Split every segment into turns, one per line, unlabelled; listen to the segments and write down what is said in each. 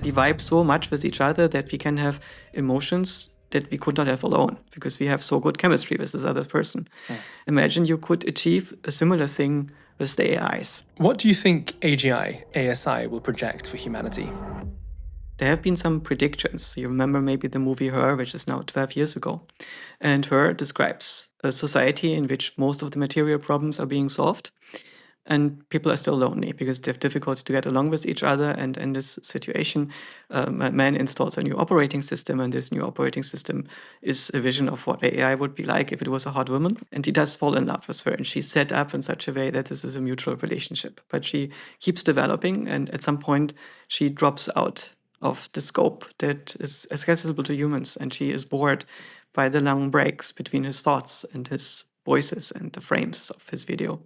We vibe so much with each other that we can have emotions that we could not have alone because we have so good chemistry with this other person. Imagine you could achieve a similar thing with the AIs.
What do you think AGI, ASI, will project for humanity?
There have been some predictions. You remember maybe the movie Her, which is now 12 years ago. And Her describes a society in which most of the material problems are being solved. And people are still lonely because they have difficulty to get along with each other. And in this situation, man installs a new operating system. And this new operating system is a vision of what AI would be like if it was a hot woman. And he does fall in love with her. And she's set up in such a way that this is a mutual relationship. But she keeps developing. And at some point, she drops out of the scope that is accessible to humans. And she is bored by the long breaks between his thoughts and his voices and the frames of his video,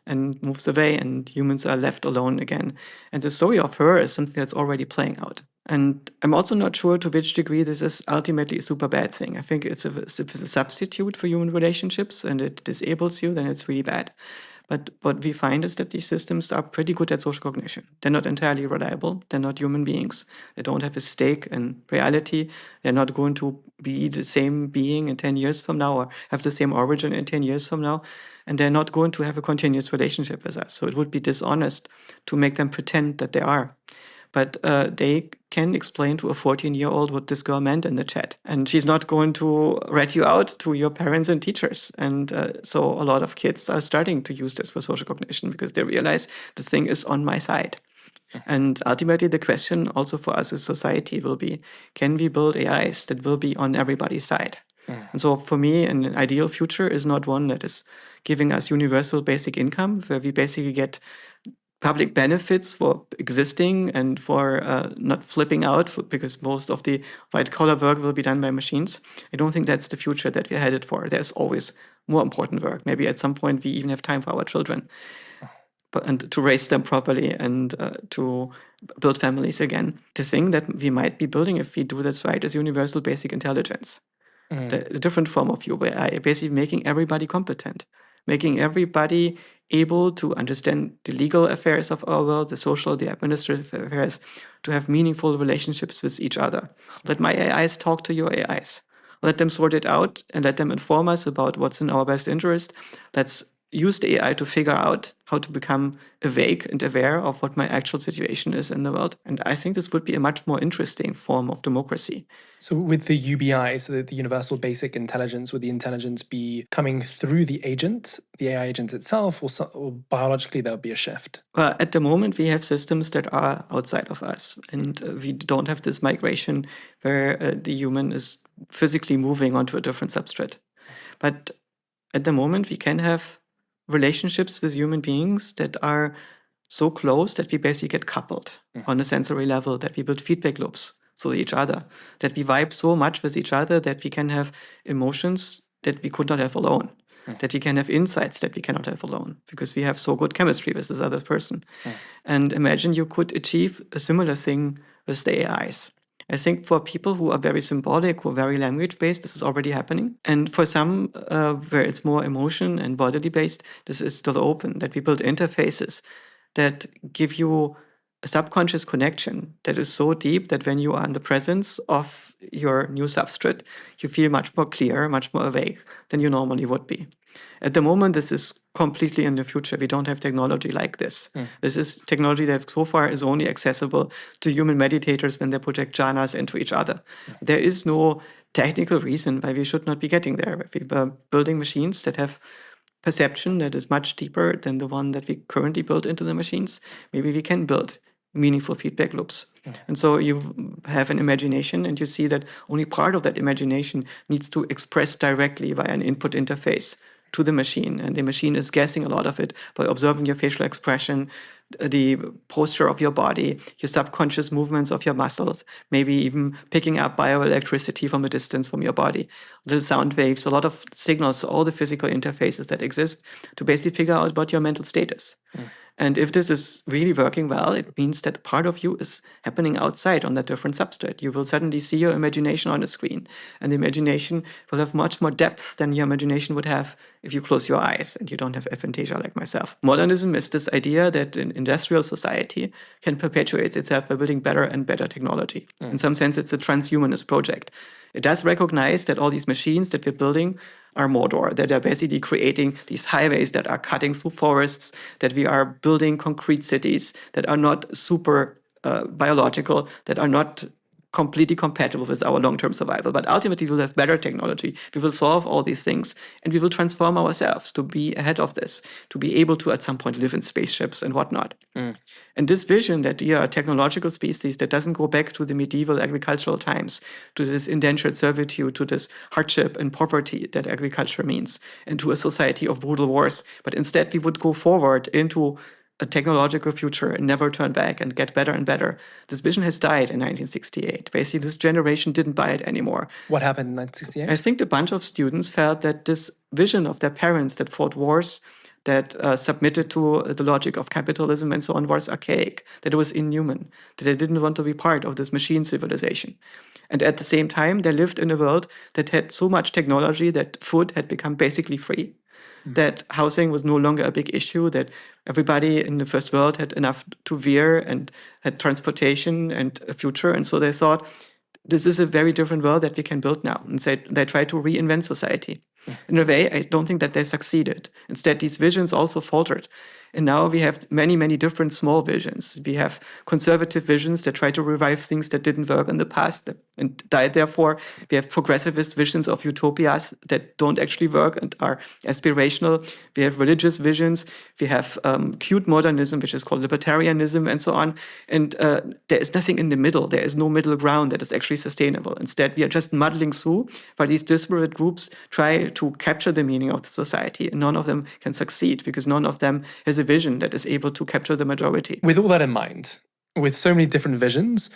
and moves away, and humans are left alone again. And the story of Her is something that's already playing out. And I'm also not sure to which degree this is ultimately a super bad thing. I think if it's a substitute for human relationships and it disables you, then it's really bad. But what we find is that these systems are pretty good at social cognition. They're not entirely reliable. They're not human beings. They don't have a stake in reality. They're not going to be the same being in 10 years from now or have the same origin in 10 years from now. And they're not going to have a continuous relationship with us. So it would be dishonest to make them pretend that they are. But they can explain to a 14-year-old what this girl meant in the chat. And she's not going to rat you out to your parents and teachers. And so a lot of kids are starting to use this for social cognition because they realize the thing is on my side. And ultimately, the question also for us as society will be, can we build AIs that will be on everybody's side? And so for me, an ideal future is not one that is giving us universal basic income, where we basically get public benefits for existing and for not flipping out because most of the white-collar work will be done by machines. I don't think that's the future that we're headed for. There's always more important work. Maybe at some point we even have time for our children, and to raise them properly and to build families again. The thing that we might be building, if we do this right, is universal basic intelligence. The different form of AI, basically making everybody competent, making everybody able to understand the legal affairs of our world, the social, the administrative affairs, to have meaningful relationships with each other. Let my AIs talk to your AIs. Let them sort it out and let them inform us about what's in our best interest. Let's use the AI to figure out how to become awake and aware of what my actual situation is in the world. And I think this would be a much more interesting form of democracy.
So with the UBI, so the Universal Basic Intelligence, would the intelligence be coming through the agent, the AI agent itself, or biologically there would be a shift?
Well, at the moment, we have systems that are outside of us, and we don't have this migration where the human is physically moving onto a different substrate. But at the moment, we can have relationships with human beings that are so close that we basically get coupled on a sensory level, that we build feedback loops to each other, that we vibe so much with each other that we can have emotions that we could not have alone, that we can have insights that we cannot have alone because we have so good chemistry with this other person. And imagine you could achieve a similar thing with the AIs. I think for people who are very symbolic, who are very language-based, this is already happening. And for some where it's more emotion and bodily-based, this is still open, that we build interfaces that give you a subconscious connection that is so deep that when you are in the presence of your new substrate, you feel much more clear, much more awake than you normally would be. At the moment, this is completely in the future. We don't have technology like this. This is technology that so far is only accessible to human meditators when they project jhanas into each other. There is no technical reason why we should not be getting there. If we are building machines that have perception that is much deeper than the one that we currently build into the machines, maybe we can build meaningful feedback loops. And so you have an imagination and you see that only part of that imagination needs to express directly via an input interface to the machine. And the machine is guessing a lot of it by observing your facial expression, the posture of your body, your subconscious movements of your muscles, maybe even picking up bioelectricity from a distance from your body, little sound waves, a lot of signals, all the physical interfaces that exist to basically figure out what your mental state is. And if this is really working well, it means that part of you is happening outside on that different substrate. You will suddenly see your imagination on a screen, and the imagination will have much more depth than your imagination would have if you close your eyes and you don't have aphantasia like myself. Modernism is this idea that an industrial society can perpetuate itself by building better and better technology. In some sense, it's a transhumanist project. It does recognize that all these machines that we're building are Mordor, that are basically creating these highways that are cutting through forests, that we are building concrete cities that are not super biological, that are not completely compatible with our long-term survival. But ultimately, we'll have better technology. We will solve all these things, and we will transform ourselves to be ahead of this, to be able to, at some point, live in spaceships and whatnot. And this vision that we are a technological species that doesn't go back to the medieval agricultural times, to this indentured servitude, to this hardship and poverty that agriculture means, and to a society of brutal wars, but instead we would go forward into a technological future and never turn back and get better and better. This vision has died in 1968. Basically, this generation didn't buy it anymore.
What happened in 1968?
I think a bunch of students felt that this vision of their parents that fought wars, that submitted to the logic of capitalism and so on, was archaic, that it was inhuman, that they didn't want to be part of this machine civilization. And at the same time, they lived in a world that had so much technology that food had become basically free, that housing was no longer a big issue, that everybody in the first world had enough to wear and had transportation and a future. And so they thought, this is a very different world that we can build now. And so they tried to reinvent society. In a way, I don't think that they succeeded. Instead, these visions also faltered. And now we have many, many different small visions. We have conservative visions that try to revive things that didn't work in the past and died therefore. We have progressivist visions of utopias that don't actually work and are aspirational. We have religious visions. We have cute modernism, which is called libertarianism, and so on. And there is nothing in the middle. There is no middle ground that is actually sustainable. Instead, we are just muddling through, while these disparate groups try to capture the meaning of the society. And none of them can succeed because none of them has a vision that is able to capture the majority.
With all that in mind, with so many different visions,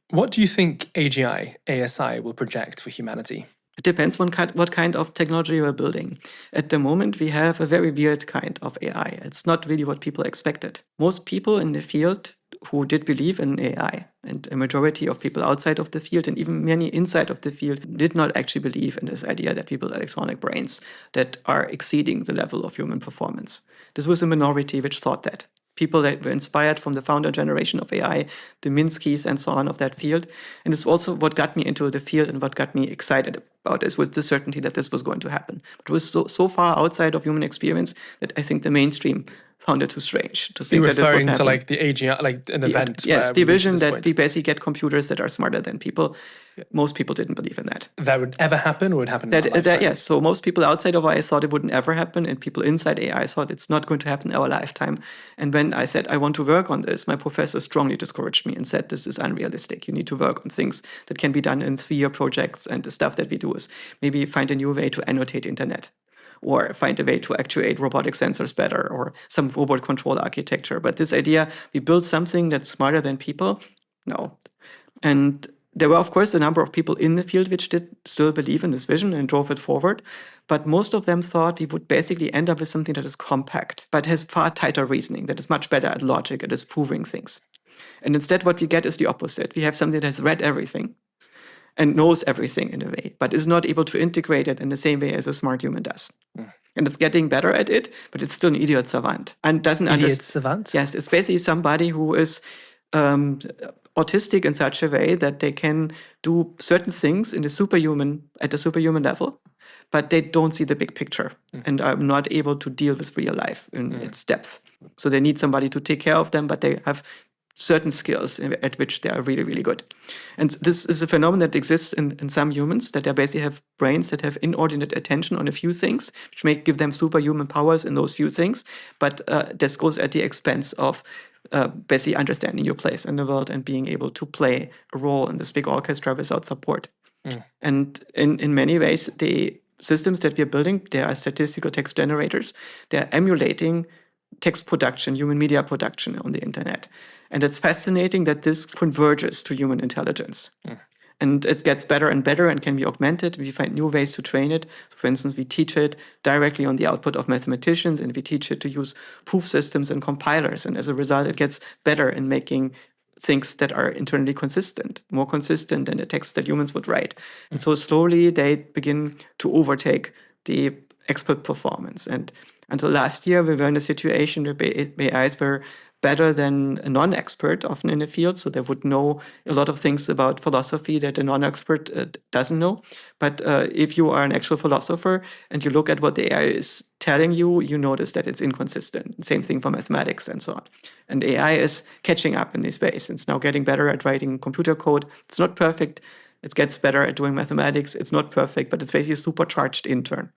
what do you think ASI will project for humanity?
It depends on what kind of technology we're building. At the moment, we have a very weird kind of AI. It's not really what people expected. Most people in the field who did believe in AI, and a majority of people outside of the field and even many inside of the field did not actually believe in this idea that we build electronic brains that are exceeding the level of human performance. This was a minority which thought that. People that were inspired from the founder generation of AI, the Minskys and so on of that field. And it's also what got me into the field and what got me excited about this was the certainty that this was going to happen. It was so far outside of human experience that I think the mainstream found it too strange to think that this was happening.
Referring to like the AGI, like an event.
Yes, the vision that we basically get computers that are smarter than people. Yeah. Most people didn't believe in that.
That would ever happen or would happen in our lifetime?
Yes, so most people outside of AI thought it wouldn't ever happen, and people inside AI thought it's not going to happen in our lifetime. And when I said I want to work on this, my professor strongly discouraged me and said this is unrealistic. You need to work on things that can be done in 3-year projects, and the stuff that we do is maybe find a new way to annotate internet, or find a way to actuate robotic sensors better, or some robot control architecture. But this idea, we build something that's smarter than people, no. And there were, of course, a number of people in the field which did still believe in this vision and drove it forward. But most of them thought we would basically end up with something that is compact, but has far tighter reasoning, that is much better at logic, at is proving things. And instead, what we get is the opposite. We have something that has read everything and knows everything in a way, but is not able to integrate it in the same way as a smart human does. And it's getting better at it, but it's still an idiot savant. And doesn't understand.
Idiot savant?
Yes, it's basically somebody who is autistic in such a way that they can do certain things at the superhuman level, but they don't see the big picture and are not able to deal with real life in its depths. So they need somebody to take care of them, but they have certain skills at which they are really, really good. And this is a phenomenon that exists in some humans, that they basically have brains that have inordinate attention on a few things, which may give them superhuman powers in those few things. But this goes at the expense of basically understanding your place in the world and being able to play a role in this big orchestra without support. And in many ways, the systems that we're building, they are statistical text generators. They're emulating text production, human media production on the internet. And it's fascinating that this converges to human intelligence. And it gets better and better and can be augmented. We find new ways to train it. So for instance, we teach it directly on the output of mathematicians, and we teach it to use proof systems and compilers. And as a result, it gets better in making things that are internally consistent, more consistent than the text that humans would write. And so slowly they begin to overtake the expert performance. And until last year, we were in a situation where AIs were better than a non-expert often in the field. So they would know a lot of things about philosophy that a non-expert doesn't know. But if you are an actual philosopher and you look at what the AI is telling you, you notice that it's inconsistent. Same thing for mathematics and so on. And AI is catching up in this space. It's now getting better at writing computer code. It's not perfect. It gets better at doing mathematics. It's not perfect, but it's basically a supercharged intern.